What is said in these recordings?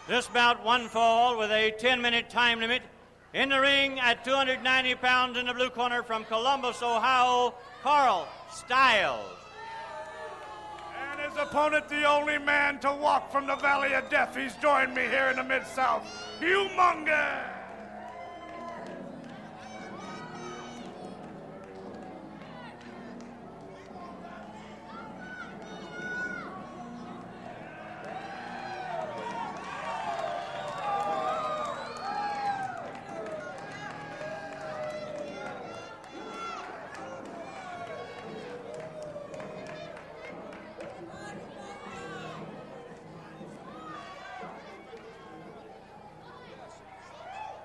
This bout one fall with a 10-minute time limit. In the ring at 290 pounds in the blue corner from Columbus, Ohio, Carl Stiles. And his opponent, the only man to walk from the Valley of Death. He's joined me here in the Mid-South, Humongous.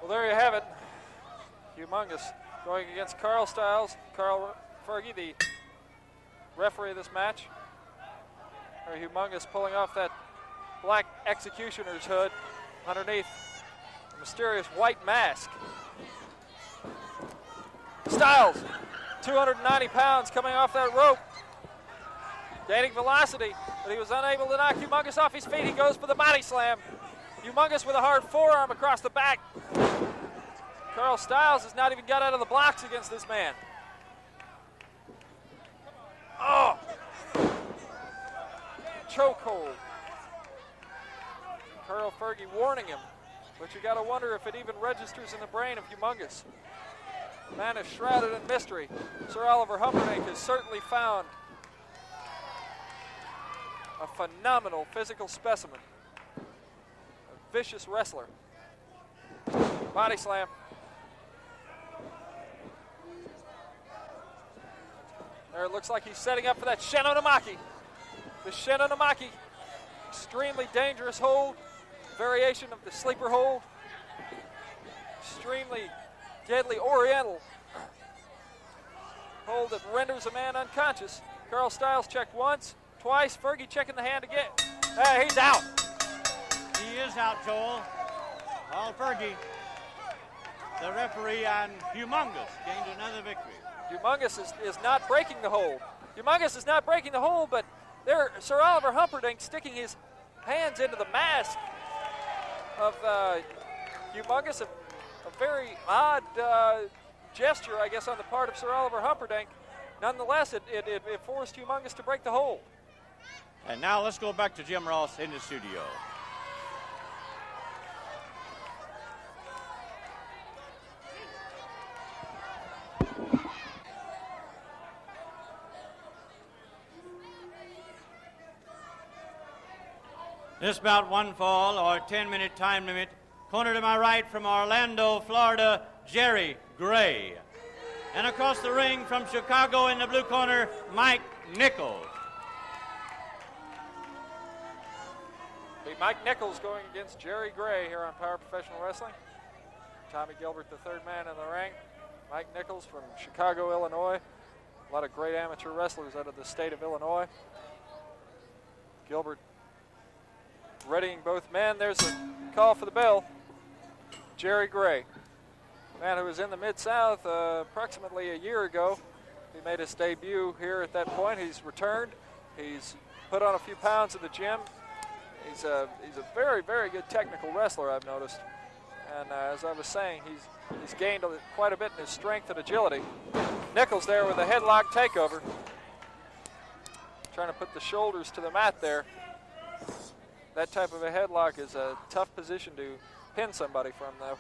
Well, there you have it. Humongous going against Carl Stiles. Carl Fergie, the referee of this match. Humongous pulling off that black executioner's hood underneath a mysterious white mask. Stiles, 290 pounds coming off that rope. Gaining velocity, but he was unable to knock Humongous off his feet. He goes for the body slam. Humongous with a hard forearm across the back. Carl Stiles has not even got out of the blocks against this man. Oh! Chokehold. Carl Fergie warning him, but you got to wonder if it even registers in the brain of Humongous. The man is shrouded in mystery. Sir Oliver Humperdinck has certainly found a phenomenal physical specimen. A vicious wrestler. Body slam. There it looks like he's setting up for that Shenonomaki. The Shenonomaki, extremely dangerous hold, variation of the sleeper hold. Extremely deadly oriental hold that renders a man unconscious. Carl Stiles checked once, twice. Fergie checking the hand again. Hey, he's out. He is out, Joel. Carl Fergie, the referee, and Humongous gained another victory. Humongous is not breaking the hold. Humongous is not breaking the hold, but there, Sir Oliver Humperdinck sticking his hands into the mask of Humongous. A very odd gesture, I guess, on the part of Sir Oliver Humperdinck. Nonetheless, it forced Humongous to break the hold. And now let's go back to Jim Ross in the studio. This bout one fall or 10-minute time limit. Corner to my right from Orlando, Florida, Jerry Gray. And across the ring from Chicago in the blue corner, Mike Nichols. Mike Nichols going against Jerry Gray here on Power Professional Wrestling. Tommy Gilbert, the third man in the ring. Mike Nichols from Chicago, Illinois. A lot of great amateur wrestlers out of the state of Illinois. Gilbert readying both men. There's a call for the bell. Jerry Gray, man who was in the Mid-South approximately a year ago. He made his debut here at that point. He's returned. He's put on a few pounds in the gym. He's a very, very good technical wrestler, I've noticed. And as I was saying, he's gained quite a bit in his strength and agility. Nichols there with a headlock takeover. Trying to put the shoulders to the mat there. That type of a headlock is a tough position to pin somebody from, though.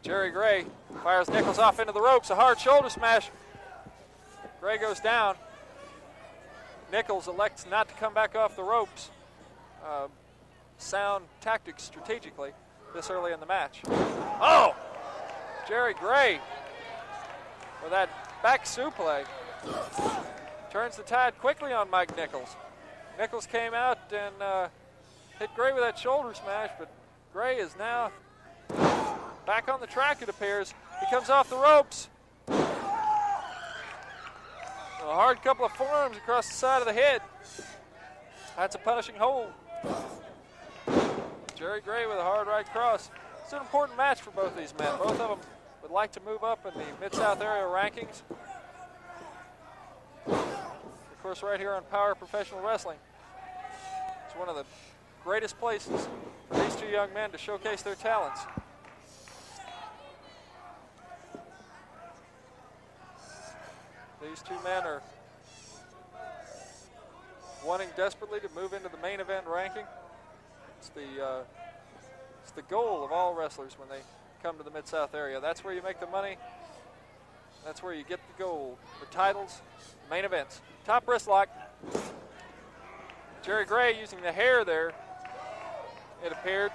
Jerry Gray fires Nichols off into the ropes. A hard shoulder smash. Gray goes down. Nichols elects not to come back off the ropes. Sound tactics strategically this early in the match. Oh! Jerry Gray with that back suplex. Turns the tide quickly on Mike Nichols. Nichols came out and hit Gray with that shoulder smash, but Gray is now back on the track, it appears. He comes off the ropes. A hard couple of forearms across the side of the head. That's a punishing hold. Jerry Gray with a hard right cross. It's an important match for both these men. Both of them would like to move up in the Mid-South area rankings. Of course, right here on Power Professional Wrestling. It's one of the greatest places for these two young men to showcase their talents. These two men are wanting desperately to move into the main event ranking. It's the goal of all wrestlers when they come to the Mid-South area. That's where you make the money. That's where you get the gold, the titles, main events. Top wrist lock. Jerry Gray using the hair there, it appeared,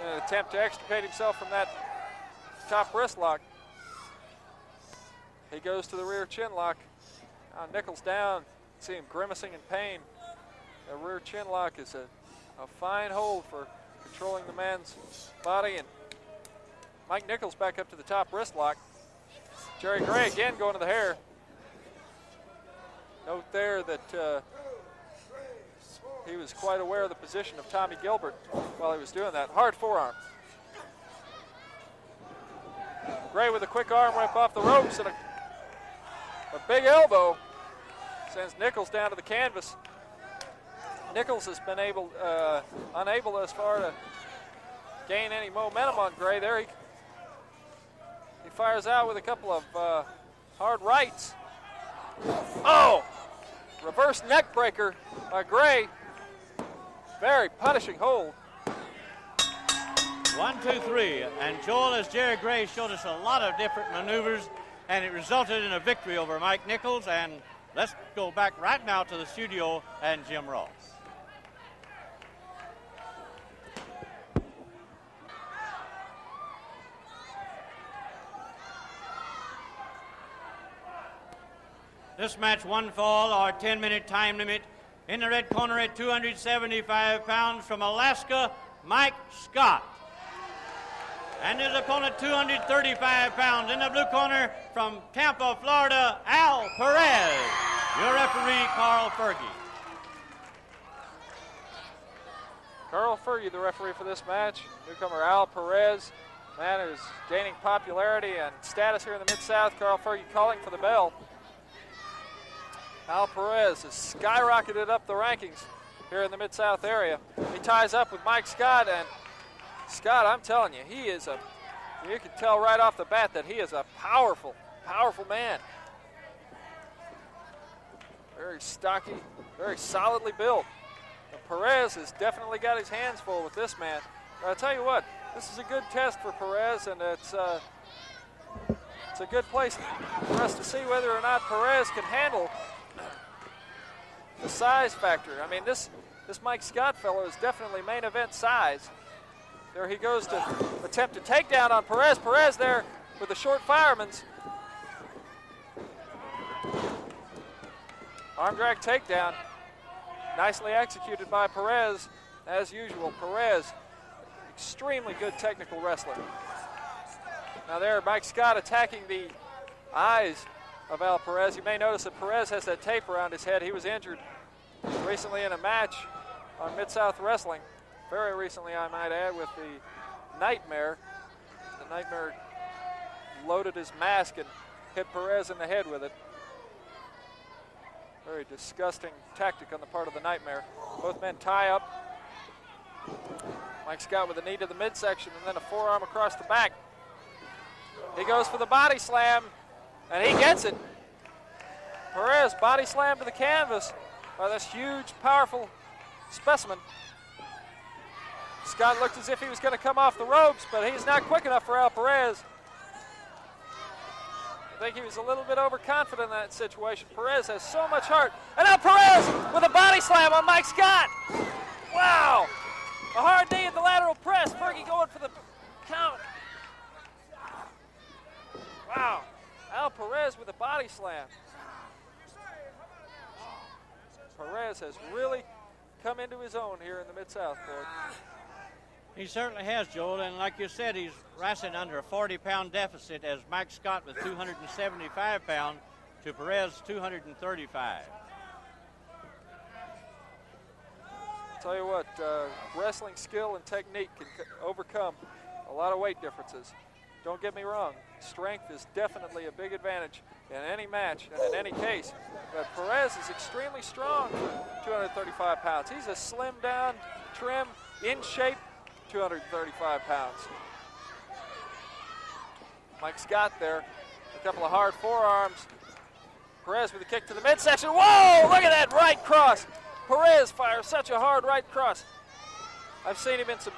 in an attempt to extricate himself from that top wrist lock. He goes to the rear chin lock. Nichols down. See him grimacing in pain. The rear chin lock is a fine hold for controlling the man's body. And Mike Nichols back up to the top wrist lock. Jerry Gray again going to the hair. Note there that he was quite aware of the position of Tommy Gilbert while he was doing that. Hard forearm. Gray with a quick arm whip off the ropes and a big elbow sends Nichols down to the canvas. Nichols has been unable thus far to gain any momentum on Gray there. He fires out with a couple of hard rights. Oh! Reverse neck breaker by Gray. Very punishing hold. 1, 2, 3. And Joel, as Jerry Gray showed us a lot of different maneuvers, and it resulted in a victory over Mike Nichols. And let's go back right now to the studio and Jim Ross. This match, one fall or 10-minute time limit. In the red corner at 275 pounds from Alaska, Mike Scott. And his opponent, 235 pounds. In the blue corner from Tampa, Florida, Al Perez. Your referee, Carl Fergie. Carl Fergie, the referee for this match. Newcomer Al Perez, man who's gaining popularity and status here in the Mid-South. Carl Fergie calling for the bell. Al Perez has skyrocketed up the rankings here in the Mid-South area. He ties up with Mike Scott, and Scott, I'm telling you, you can tell right off the bat that he is a powerful, powerful man. Very stocky, very solidly built. And Perez has definitely got his hands full with this man. But I'll tell you what, this is a good test for Perez, and it's a good place for us to see whether or not Perez can handle the size factor. I mean, this Mike Scott fellow is definitely main event size. There he goes to attempt a takedown on Perez. Perez there with the short fireman's. Arm drag takedown. Nicely executed by Perez. As usual, Perez, extremely good technical wrestler. Now there, Mike Scott attacking the eyes of Al Perez. You may notice that Perez has that tape around his head. He was injured recently in a match on Mid-South Wrestling. Very recently, I might add, with the Nightmare. The Nightmare loaded his mask and hit Perez in the head with it. Very disgusting tactic on the part of the Nightmare. Both men tie up. Mike Scott with a knee to the midsection and then a forearm across the back. He goes for the body slam, and he gets it. Perez body slam to the canvas by this huge, powerful specimen. Scott looked as if he was going to come off the ropes, but he's not quick enough for Al Perez. I think he was a little bit overconfident in that situation. Perez has so much heart. And now Perez with a body slam on Mike Scott. Wow. A hard knee in the lateral press. Fergie going for the count. Wow. Al Perez with a body slam. Perez has really come into his own here in the Mid-South, board. He certainly has, Joel, and like you said, he's wrestling under a 40-pound deficit as Mike Scott with 275 pounds to Perez 235. Tell you what, wrestling skill and technique can overcome a lot of weight differences. Don't get me wrong, strength is definitely a big advantage in any match and in any case. But Perez is extremely strong for 235 pounds. He's a slim down, trim, in shape 235 pounds. Mike Scott there, a couple of hard forearms. Perez with a kick to the midsection. Whoa, look at that right cross. Perez fires such a hard right cross. I've seen him in some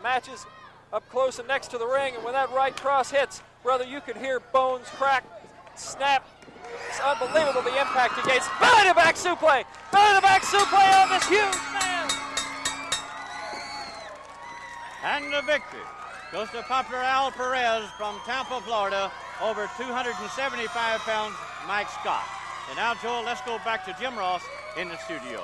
matches up close and next to the ring, and when that right cross hits, brother, you can hear bones crack, snap. It's unbelievable the impact he gets. Belly to back suplex. Belly to back suplex on this huge man. And the victory goes to popular Al Perez from Tampa, Florida, over 275 pounds, Mike Scott. And now, Joel, let's go back to Jim Ross in the studio.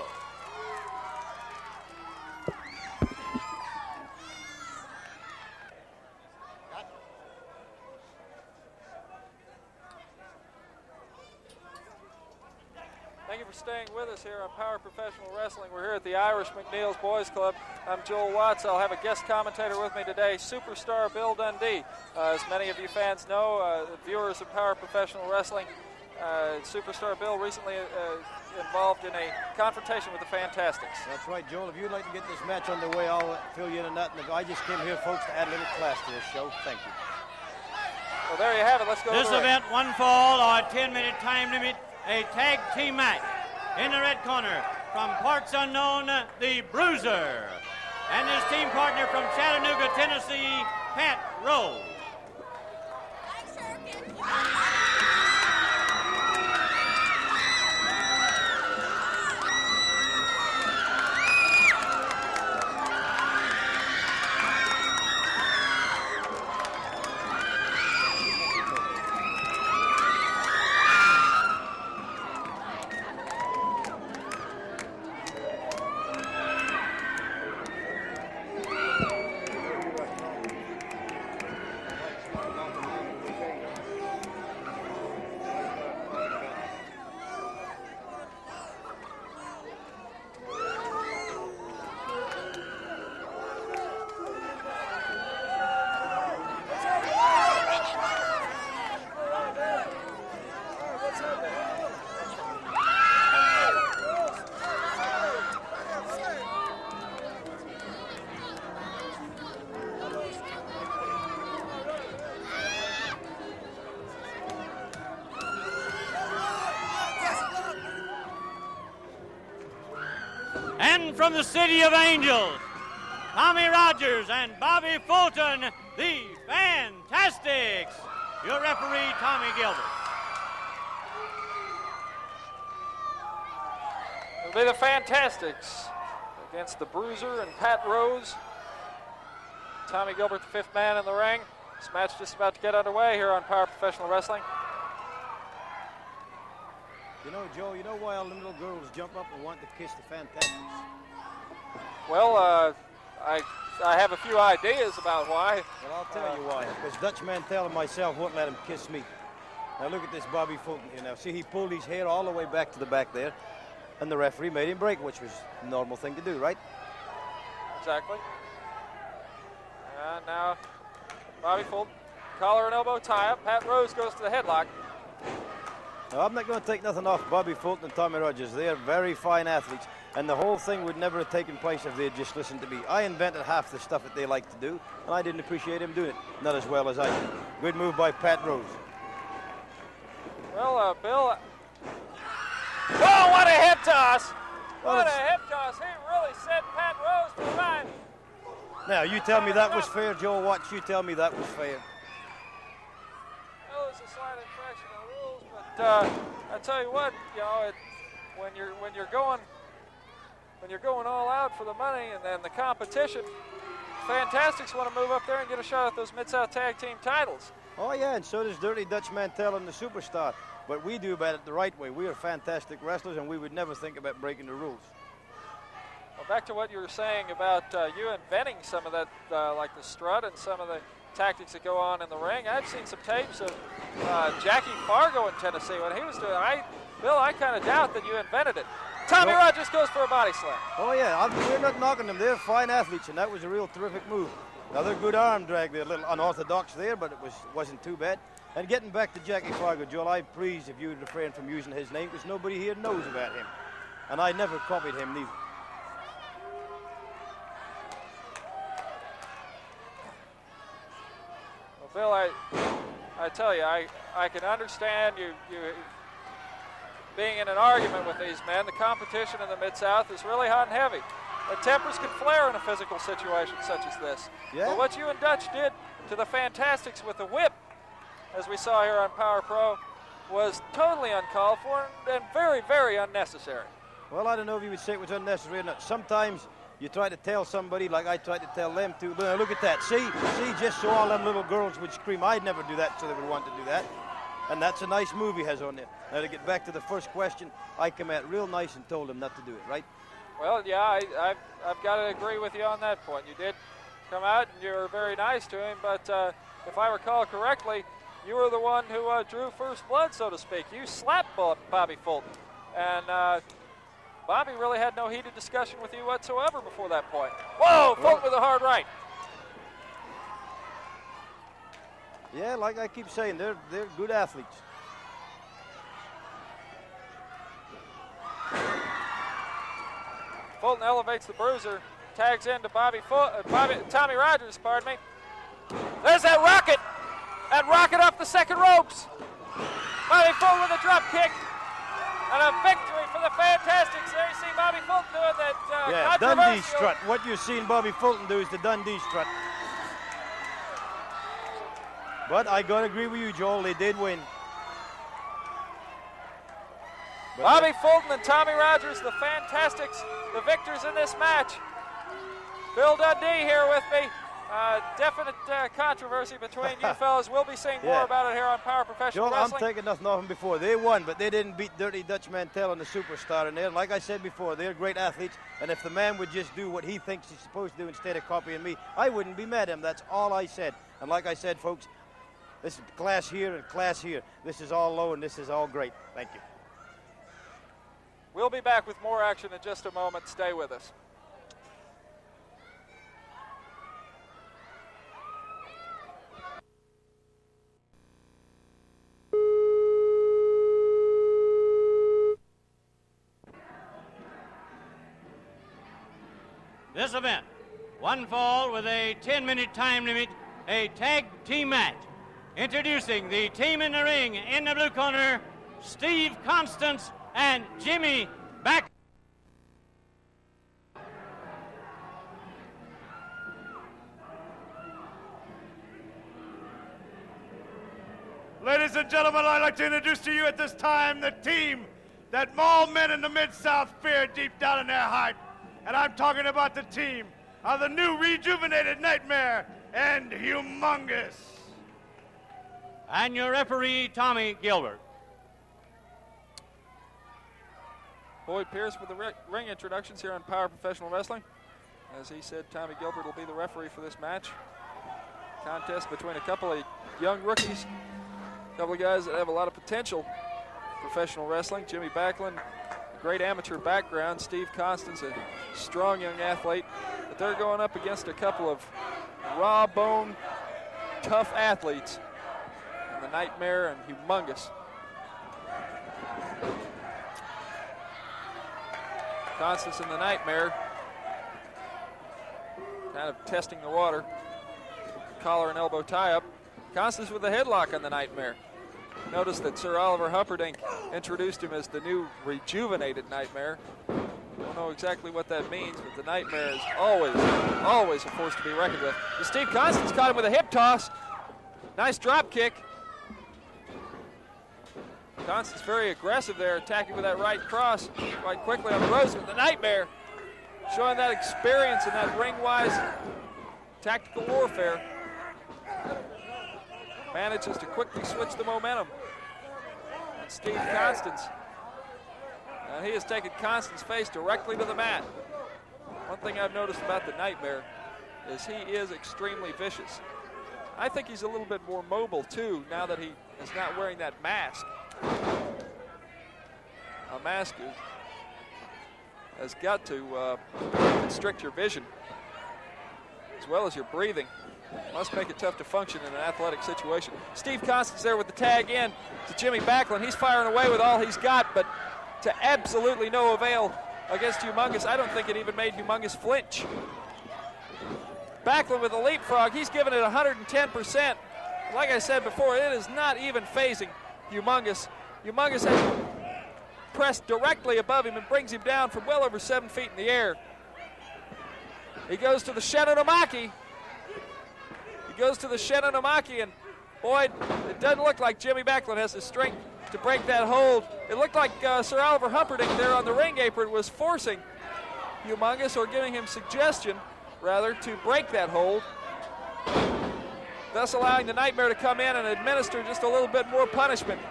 Thank you for staying with us here on Power Professional Wrestling. We're here at the Irish McNeil's Boys Club. I'm Joel Watts. I'll have a guest commentator with me today, Superstar Bill Dundee. As many of you fans know, viewers of Power Professional Wrestling, Superstar Bill recently involved in a confrontation with the Fantastics. That's right, Joel. If you'd like to get this match underway, I'll fill you in on that. And I just came here, folks, to add a little class to this show. Thank you. Well, there you have it. Let's go This to the ring. event, one fall or 10-minute time limit, a tag team match. In the red corner, from parts unknown, the Bruiser. And his team partner from Chattanooga, Tennessee, Pat Rose. And from the City of Angels, Tommy Rogers and Bobby Fulton, the Fantastics. Your referee, Tommy Gilbert. It'll be the Fantastics against the Bruiser and Pat Rose. Tommy Gilbert, the fifth man in the ring. This match just about to get underway here on Power Professional Wrestling. You know, Joe, you know why all the little girls jump up and want to kiss the Fantastics? Well, I have a few ideas about why. Well, I'll tell you why. Because Dutch Mantell and myself won't let him kiss me. Now look at this Bobby Fulton here. Now see, he pulled his hair all the way back to the back there, and the referee made him break, which was a normal thing to do, right? Exactly. And now Bobby Fulton, collar and elbow tie-up. Pat Rose goes to the headlock. Now, I'm not going to take nothing off Bobby Fulton and Tommy Rogers. They are very fine athletes, and the whole thing would never have taken place if they had just listened to me. I invented half the stuff that they like to do, and I didn't appreciate him doing it, not as well as I did. Good move by Pat Rose. Well, Bill. Whoa, what a hip toss! What a hip toss! He really sent Pat Rose to the line. Now, you tell me that was fair, Joe Watts. You tell me that was fair. Well, it's a slight infraction of rules, but I tell you what, you know, when you're going all out for the money and then the competition, Fantastics want to move up there and get a shot at those Mid-South Tag Team titles. Oh, yeah, and so does Dirty Dutch Mantell and the Superstar. But we do about it the right way. We are fantastic wrestlers, and we would never think about breaking the rules. Well, back to what you were saying about you inventing some of that, like the strut and some of the tactics that go on in the ring. I've seen some tapes of Jackie Fargo in Tennessee when he was doing it. Bill, I kind of doubt that you invented it. Tommy Rogers goes for a body slam. Oh, yeah, we're not knocking them. They're fine athletes, and that was a real terrific move. Another good arm drag there, a little unorthodox there, but it wasn't too bad. And getting back to Jackie Fargo, Joel, I'm pleased if you would refrain from using his name, because nobody here knows about him. And I never copied him neither. Well, Bill, I tell you, I can understand you being in an argument with these men. The competition in the Mid-South is really hot and heavy. The tempers can flare in a physical situation such as this. Yeah. But what you and Dutch did to the Fantastics with the whip, as we saw here on Power Pro, was totally uncalled for and very, very unnecessary. Well, I don't know if you would say it was unnecessary or not. Sometimes you try to tell somebody, like I tried to tell them to, look at that, see, just so all them little girls would scream. I'd never do that, so they would want to do that. And that's a nice move he has on there. Now, to get back to the first question, I came out real nice and told him not to do it, right? Well, yeah, I've got to agree with you on that point. You did come out and you were very nice to him, but if I recall correctly, you were the one who drew first blood, so to speak. You slapped Bobby Fulton, and Bobby really had no heated discussion with you whatsoever before that point. Whoa, Fulton with a hard right. Yeah, like I keep saying, they're good athletes. Fulton elevates the bruiser, tags into Tommy Rogers, pardon me. There's that rocket off the second ropes. Bobby Fulton with a drop kick, and a victory for the Fantastics. There you see Bobby Fulton doing that Dundee strut. What you're seeing Bobby Fulton do is the Dundee strut. But I gotta agree with you, Joel, they did win. But Bobby Fulton and Tommy Rogers, the Fantastics, the victors in this match. Bill Dundee here with me. Definite controversy between you fellas. We'll be seeing more about it here on Power Professional Joel, Wrestling. I'm taking nothing off them before. They won, but they didn't beat Dirty Dutch Mantell and the Superstar in there. Like I said before, they're great athletes, and if the man would just do what he thinks he's supposed to do instead of copying me, I wouldn't be mad at him. That's all I said. And like I said, folks, this is class here and class here. This is all low and this is all great. Thank you. We'll be back with more action in just a moment. Stay with us. This event, one fall with a 10-minute time limit, a tag team match. Introducing the team in the ring in the blue corner, Steve Constance and Jimmy Back. Ladies and gentlemen, I'd like to introduce to you at this time the team that all men in the Mid-South fear deep down in their heart. And I'm talking about the team of the new rejuvenated Nightmare and Humongous. And your referee, Tommy Gilbert. Boyd Pierce with the ring introductions here on Power Professional Wrestling. As he said, Tommy Gilbert will be the referee for this match. Contest between a couple of young rookies, a couple of guys that have a lot of potential in professional wrestling. Jimmy Backlund, great amateur background. Steve Constance, a strong young athlete. But they're going up against a couple of raw bone, tough athletes. And the Nightmare and Humongous. Constance and the Nightmare kind of testing the water. Collar and elbow tie-up. Constance with a headlock on the Nightmare. Notice that Sir Oliver Humperdinck introduced him as the new rejuvenated Nightmare. Don't know exactly what that means, but the Nightmare is always a force to be reckoned with. And Steve Constance caught him with a hip toss. Nice drop kick. Constance very aggressive there, attacking with that right cross quite quickly on the ropes. But the Nightmare showing that experience and that ring-wise tactical warfare. Manages to quickly switch the momentum. And Steve Constance. And he has taken Constance's face directly to the mat. One thing I've noticed about the Nightmare is he is extremely vicious. I think he's a little bit more mobile too now that he is not wearing that mask. A mask has got to constrict your vision. As well as your breathing. Must make it tough to function in an athletic situation. Steve Constance there with the tag in to Jimmy Backlund. He's firing away with all he's got, but to absolutely no avail against Humongous. I don't think it even made Humongous flinch. Backlund with a leapfrog. He's giving it 110%. Like I said before, it is not even phasing Humongous. Humongous has pressed directly above him and brings him down from well over 7 feet in the air. He goes to the Shenonomaki. And boy, it doesn't look like Jimmy Backlund has the strength to break that hold. It looked like Sir Oliver Humperdinck there on the ring apron was forcing Humongous, or giving him suggestion, rather, to break that hold, thus allowing the Nightmare to come in and administer just a little bit more punishment.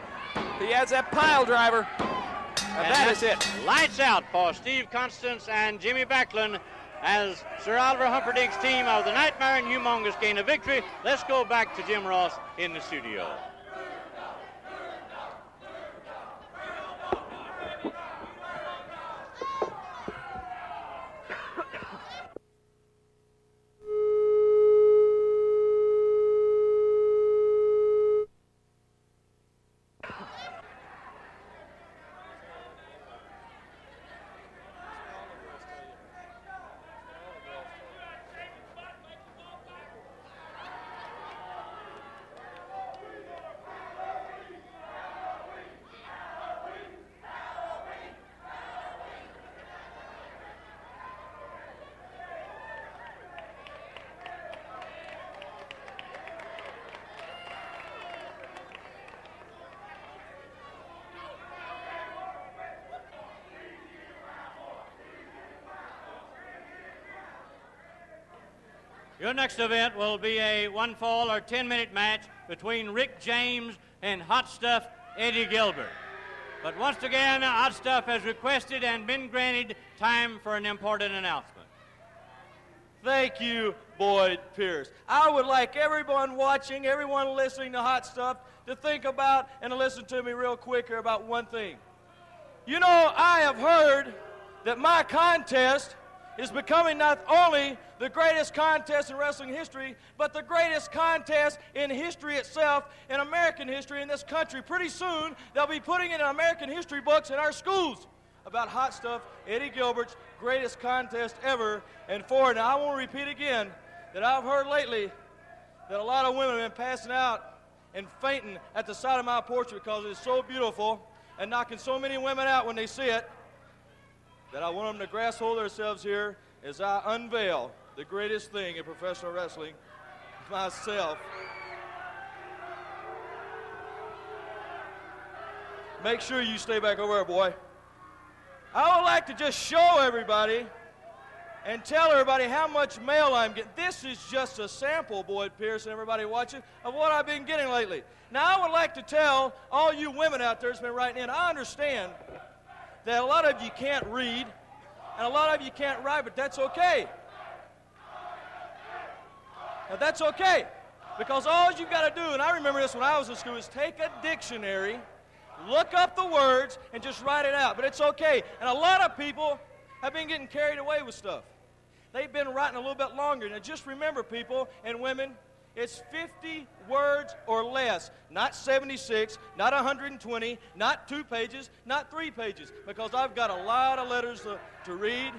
He adds that pile driver, and that is it. Lights out for Steve Constance and Jimmy Backlund as Sir Oliver Humperdinck's team of the Nightmare and Humongous gain a victory. Let's go back to Jim Ross in the studio. Your next event will be a one-fall or 10-minute match between Rick James and Hot Stuff Eddie Gilbert. But once again, Hot Stuff has requested and been granted time for an important announcement. Thank you, Boyd Pierce. I would like everyone watching, everyone listening to Hot Stuff to think about and to listen to me real quick here about one thing. You know, I have heard that my contest is becoming not only the greatest contest in wrestling history, but the greatest contest in history itself, in American history in this country. Pretty soon, they'll be putting it in American history books in our schools about Hot Stuff Eddie Gilbert's greatest contest ever and forward. Now, I want to repeat again that I've heard lately that a lot of women have been passing out and fainting at the side of my porch because it's so beautiful and knocking so many women out when they see it, that I want them to grasp hold of themselves here as I unveil the greatest thing in professional wrestling, myself. Make sure you stay back over there, boy. I would like to just show everybody and tell everybody how much mail I'm getting. This is just a sample, Boyd Pierce and everybody watching, of what I've been getting lately. Now, I would like to tell all you women out there that's been writing in, I understand that a lot of you can't read and a lot of you can't write, but that's okay. Now, that's okay, because all you've got to do, and I remember this when I was in school, is take a dictionary, look up the words, and just write it out. But it's okay. And a lot of people have been getting carried away with stuff. They've been writing a little bit longer. Now, just remember, people and women, it's 50 words or less, not 76, not 120, not 2 pages, not 3 pages, because I've got a lot of letters to read,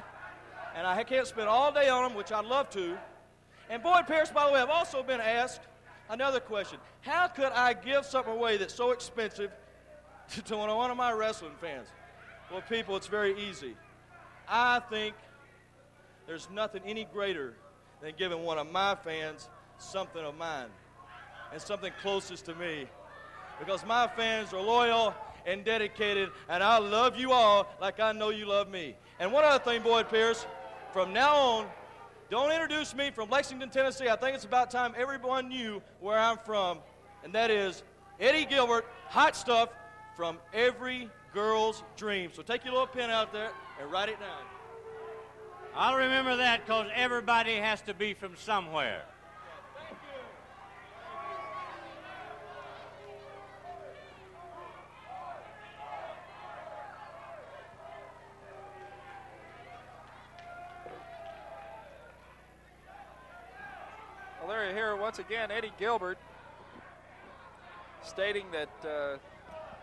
and I can't spend all day on them, which I'd love to. And Boyd Pierce, by the way, I've also been asked another question. How could I give something away that's so expensive to one of my wrestling fans? Well, people, it's very easy. I think there's nothing any greater than giving one of my fans something of mine and something closest to me, because my fans are loyal and dedicated, and I love you all like I know you love me. And one other thing, Boyd Pierce, from now on, don't introduce me from Lexington, Tennessee. I think it's about time everyone knew where I'm from, and that is Eddie Gilbert, Hot Stuff, from every girl's dream. So take your little pen out there and write it down. I'll remember that, because everybody has to be from somewhere. Thank you. there once again, Eddie Gilbert, stating that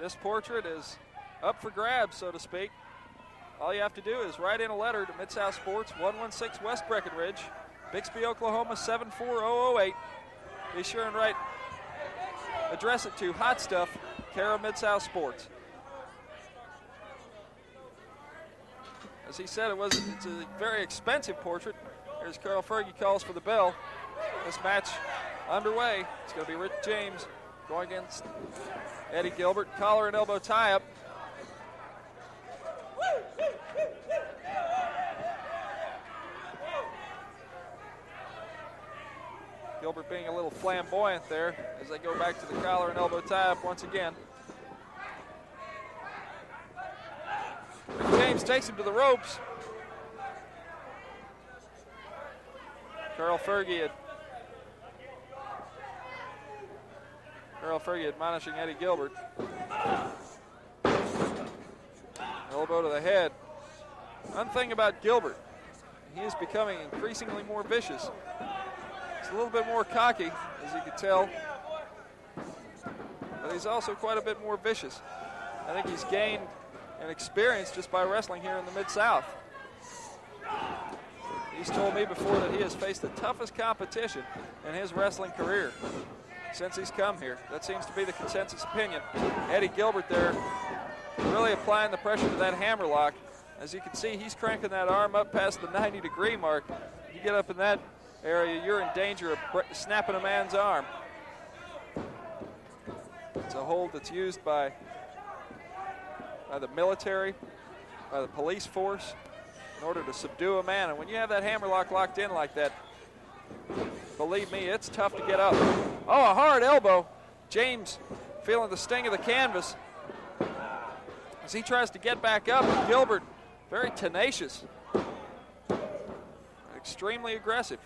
this portrait is up for grabs, so to speak. All you have to do is write in a letter to Mid-South Sports, 116 West Breckenridge, Bixby, Oklahoma, 74008. Be sure and address it to Hot Stuff, care of Mid-South Sports. As he said, it's a very expensive portrait. Here's Carl Fergie calls for the bell. This match underway. It's going to be Rick James going against Eddie Gilbert. Collar and elbow tie-up. Gilbert being a little flamboyant there as they go back to the collar and elbow tie-up once again. Rick James takes him to the ropes. Carl Fergie admonishing Eddie Gilbert. Elbow to the head. One thing about Gilbert, he is becoming increasingly more vicious. He's a little bit more cocky, as you can tell, but he's also quite a bit more vicious. I think he's gained an experience just by wrestling here in the Mid-South. He's told me before that he has faced the toughest competition in his wrestling career since he's come here. That seems to be the consensus opinion. Eddie Gilbert there really applying the pressure to that hammerlock. As you can see, he's cranking that arm up past the 90-degree mark. You get up in that area, you're in danger of snapping a man's arm. It's a hold that's used by the military, by the police force, in order to subdue a man. And when you have that hammerlock locked in like that, believe me, it's tough to get up. Oh, a hard elbow. James feeling the sting of the canvas as he tries to get back up. And Gilbert, very tenacious, extremely aggressive,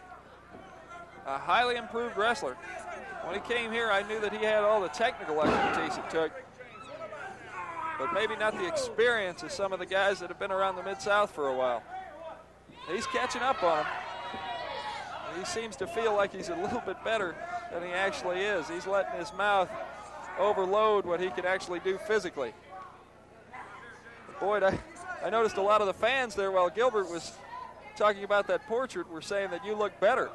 a highly improved wrestler. When he came here, I knew that he had all the technical expertise it took, but maybe not the experience of some of the guys that have been around the Mid-South for a while. He's catching up on him. He seems to feel like he's a little bit better than he actually is. He's letting his mouth overload what he can actually do physically. Boyd, I noticed a lot of the fans there while Gilbert was talking about that portrait were saying that you look better.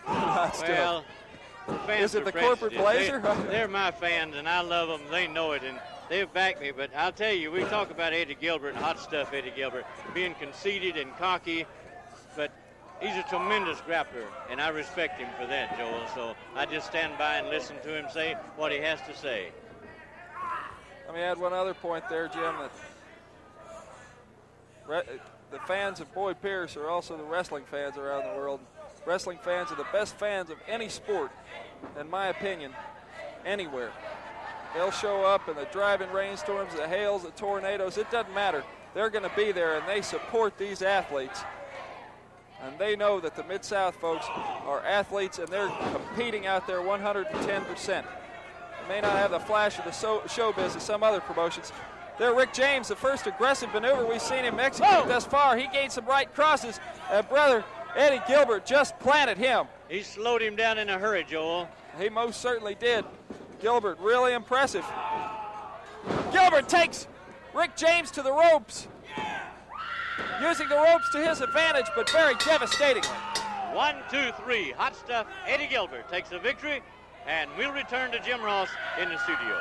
Well, the fans is it the precious. corporate blazer? They're my fans, and I love them. They know it, and they've backed me. But I'll tell you, we talk about Eddie Gilbert, hot stuff Eddie Gilbert, being conceited and cocky, but he's a tremendous grappler, and I respect him for that, Joel. So I just stand by and listen to him say what he has to say. Let me add one other point there, Jim, that the fans of Boyd Pierce are also the wrestling fans around the world. Wrestling fans are the best fans of any sport, in my opinion, anywhere. They'll show up in the driving rainstorms, the hails, the tornadoes. It doesn't matter. They're going to be there, and they support these athletes. And they know that the Mid-South folks are athletes, and they're competing out there 110%. They may not have the flash of the showbiz of some other promotions. There, Rick James, the first aggressive maneuver we've seen him execute thus far. He gained some right crosses, and brother Eddie Gilbert just planted him. He slowed him down in a hurry, Joel. He most certainly did. Gilbert, really impressive. Gilbert takes Rick James to the ropes, using the ropes to his advantage, but very devastatingly. 1, 2, 3. Hot stuff. Eddie Gilbert takes the victory, and we'll return to Jim Ross in the studio.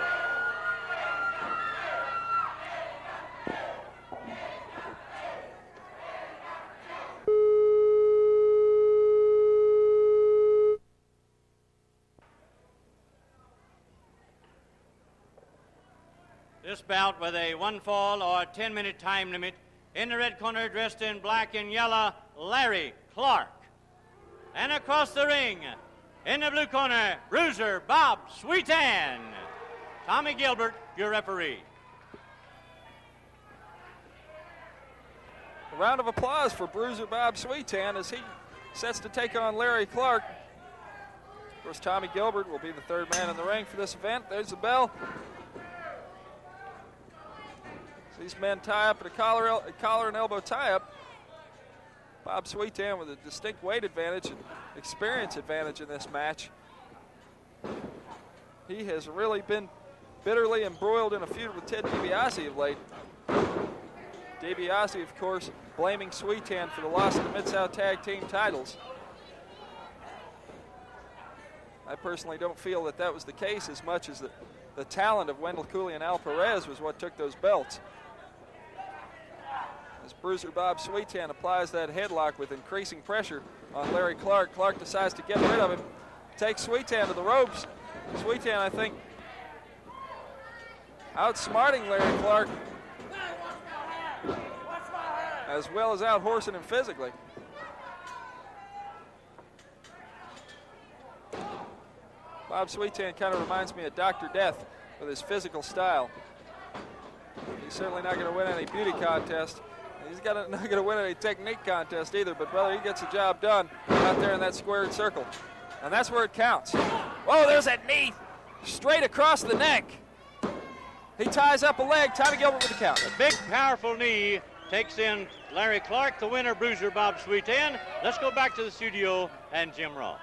This bout with a one fall or 10-minute time limit. In the red corner, dressed in black and yellow, Larry Clark. And across the ring, in the blue corner, Bruiser Bob Sweetan. Tommy Gilbert, your referee. A round of applause for Bruiser Bob Sweetan as he sets to take on Larry Clark. Of course, Tommy Gilbert will be the third man in the ring for this event. There's the bell. These men tie up at a collar and elbow tie-up. Bob Sweetan with a distinct weight advantage. And experience advantage in this match. He has really been bitterly embroiled in a feud with Ted DiBiase of late. DiBiase, of course, blaming Sweetan for the loss of the Mid-South Tag Team titles. I personally don't feel that that was the case as much as the talent of Wendell Cooley and Al Perez was what took those belts. As Bruiser Bob Sweetan applies that headlock with increasing pressure on Larry Clark, Clark decides to get rid of him, takes Sweetan to the ropes. Sweetan, I think, outsmarting Larry Clark as well as out-horsing him physically. Bob Sweetan kind of reminds me of Dr. Death with his physical style. He's certainly not going to win any beauty contest. He's not going to win any technique contest either, but brother, he gets the job done out there in that squared circle. And that's where it counts. Whoa, there's that knee straight across the neck. He ties up a leg. Tommy Gilbert with the count. A big, powerful knee takes in Larry Clark, the winner, Bruiser Bob Sweetan. Let's go back to the studio and Jim Ross.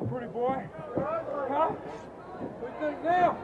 Pretty boy. Huh? What do you think now?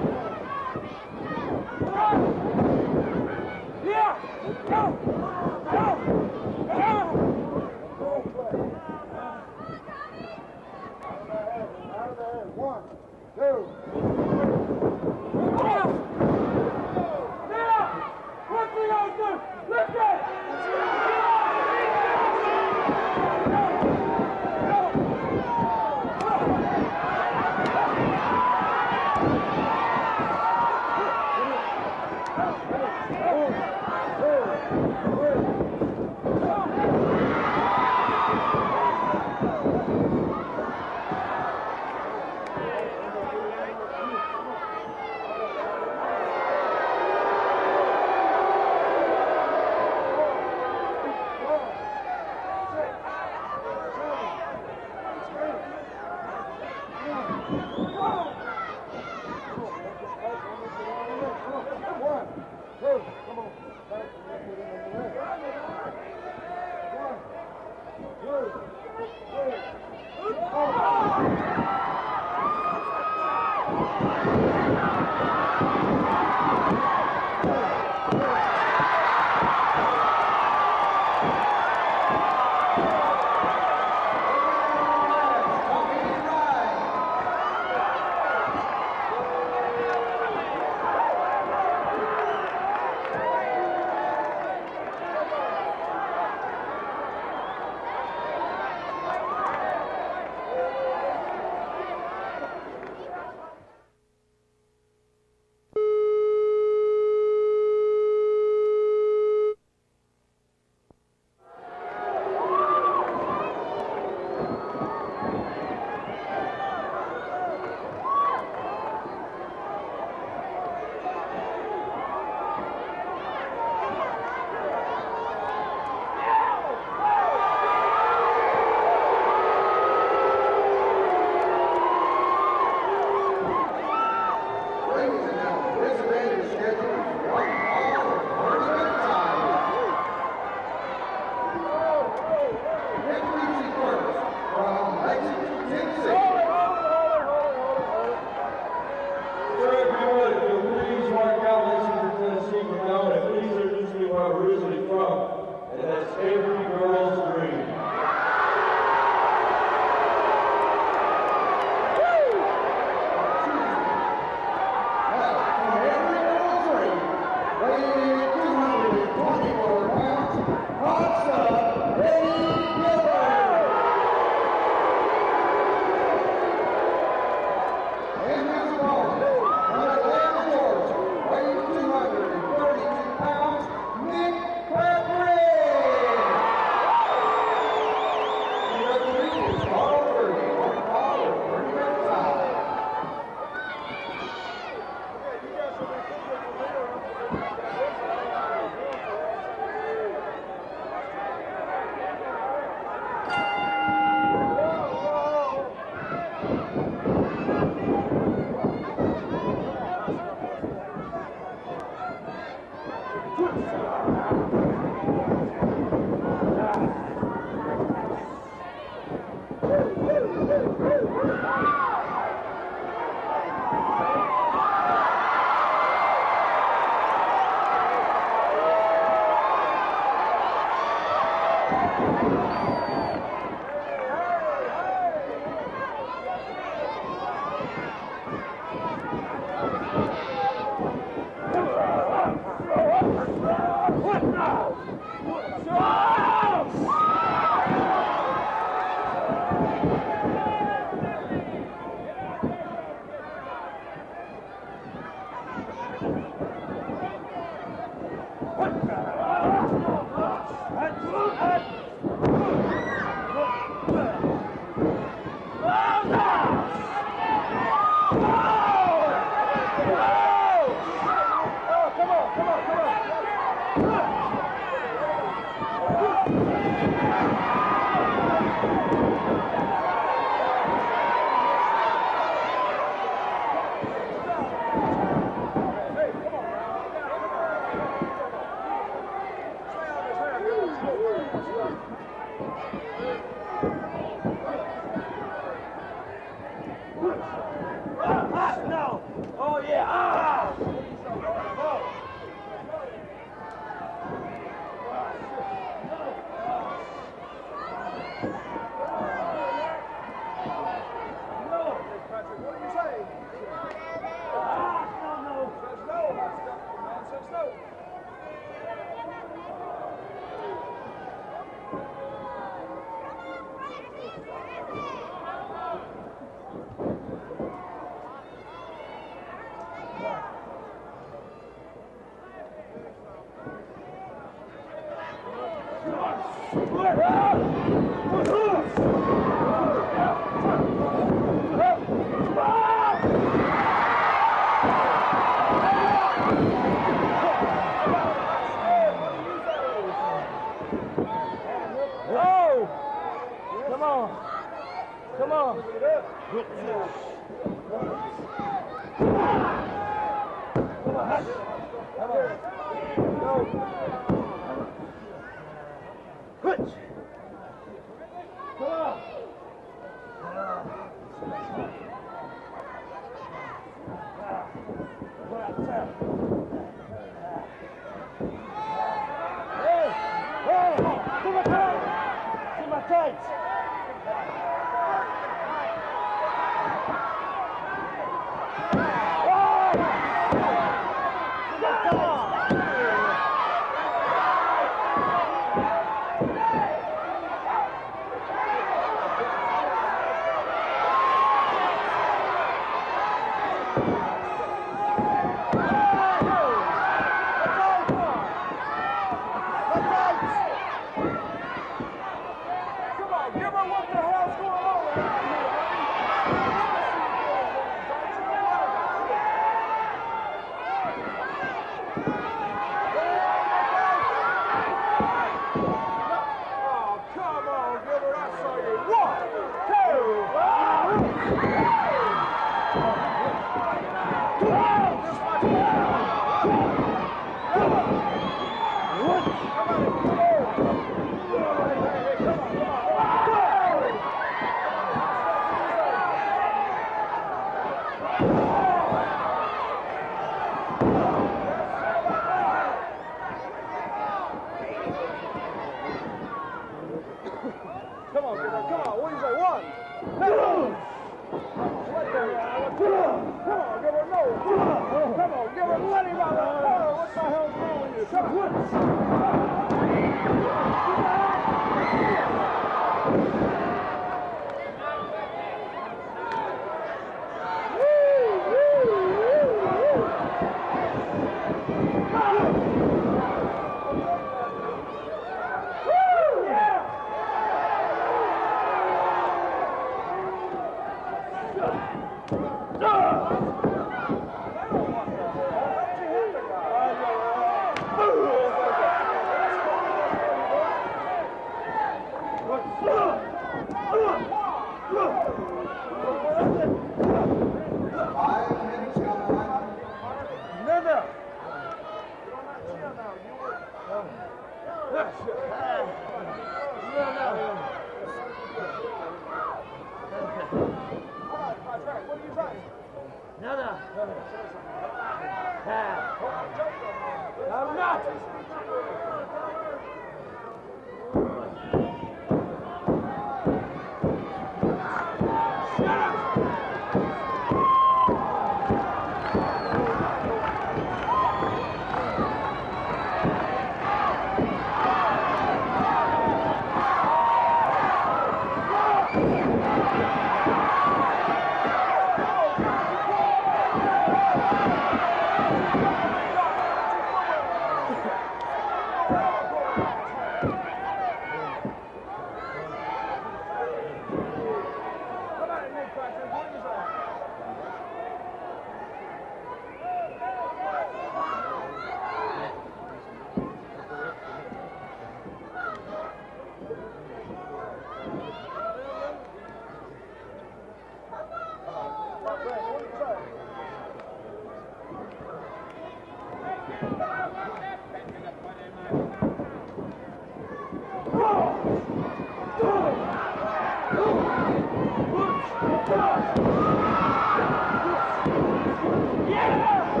Yeah!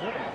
Thank you.